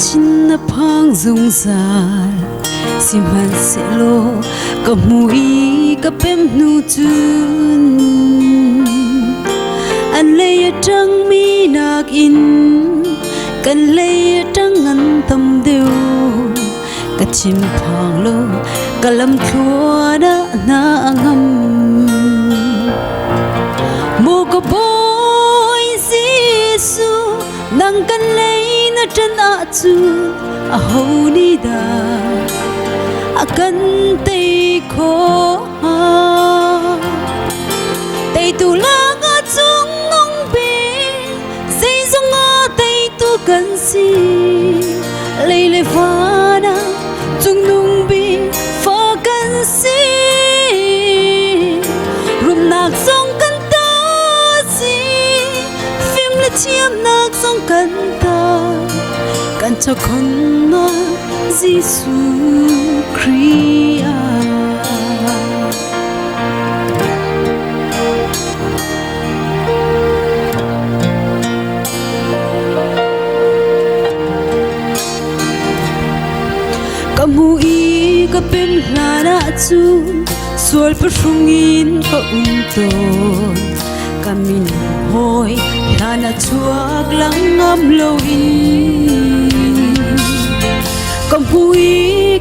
chin na phang zung zar si man se lo ka mui ka pem nu chun an lei tang mi nak in kan lei tang an tam deu ka chim phang lo ka lam thua da na ngam mo ko boy Giêsu nang kan lei na tan a chu a ho ni da a kan te kho te tu la nga chung nong be sei zong a te tu kan si lei le fa na chung nong be fa kan si rum nak song kan ta si phim le chiam nak song kan ta kan cho con nó Giêsu Christ mui ka pem hlana chu sual pa hrungin ka ton kamin hoi hlana chuak lang ngam lo in ka mui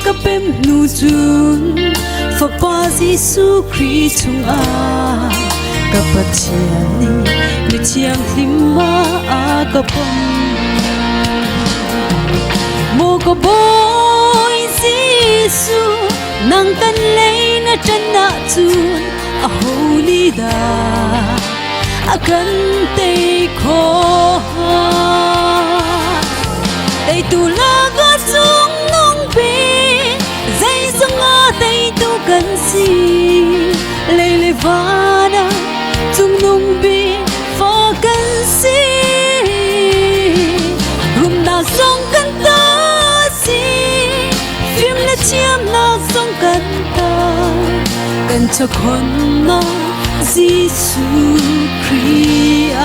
ka pem nu chun fa pa Giêsu Christ chung a ka pathian ni mi chiang hlimma a ka pom mo ko boy Giêsu nang kan lei na tan na chun a holy da a kan te kho te tu la ga chung nong be zai song a te tu kan si lei le va na chung nong be fa kan si rum na song kan ta chiam nak song kan ta kan cho con nó Giêsu Christ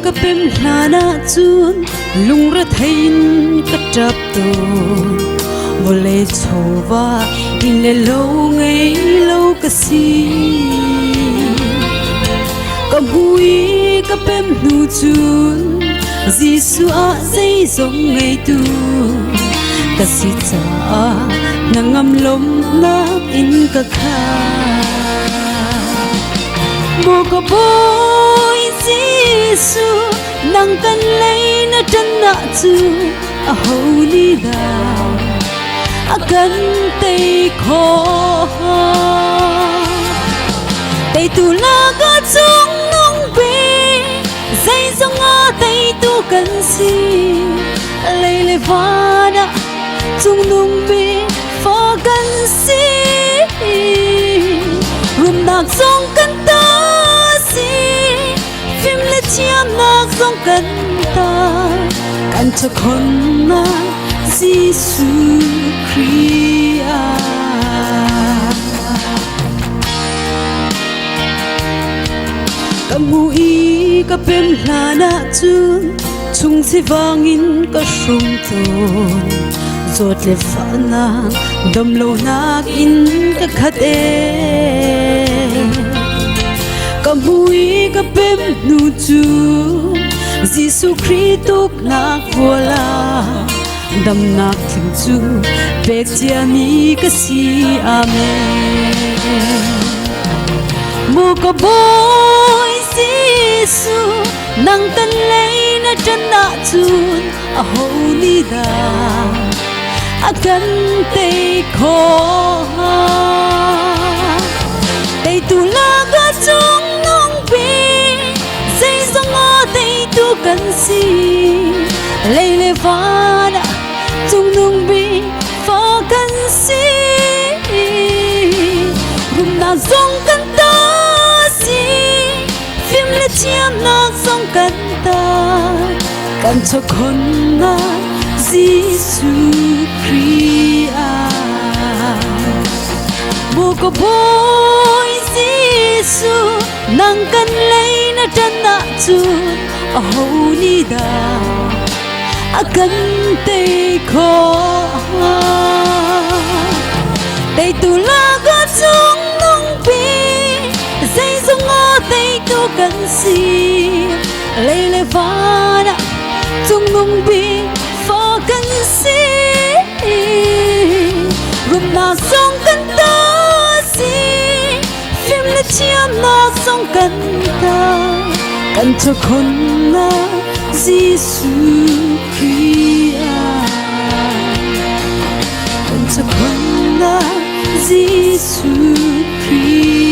ka pem hlana chun lung ra thein ka trap ton vole chowa in le lo ngei lo ka si ka bui ka pem nu chun Giêsu a sei zong ngei tu ka si cha na ngam lom na in ka kha mo ka boy Giêsu nang kan lei na tan na chu a holy da a kan te kho te tu la ga chung nong be zai zong a te tu kan si lei le va na chung nong be fa kan si rum nak song kan ta si phim le chiam nak song kan ta kan cho con na Giêsu Christ ka mui ka pem hlana chun chung si wangin ka hrum ton zot le fa na dom lo nak in ka khat ka mui ka pem nu chu Giêsu Christ tuk nak vola dam nak thim chu pek chia mi ka si amen mo ka boy Giêsu nang tan lei na tan na chun a holy da a kan te kho te tu la ga chung nong be zai zong a te tu kan si lei le vana tung nung bi fa kan si rum na zong kan ta si phim le chiam na zong kan ta kan cho kon na Giêsu Christ bu ko boy Giêsu nang kan lei na tan na chu a ho ni da a kan te kho te tu la ga chung nong pi dây sông ngõ te tu kan si lei le va na chung nong pi fa kan si rum na song kan ta si phim le chiam na song kan ta kan cho con na Giêsu Christ kan cho con na Giêsu Christ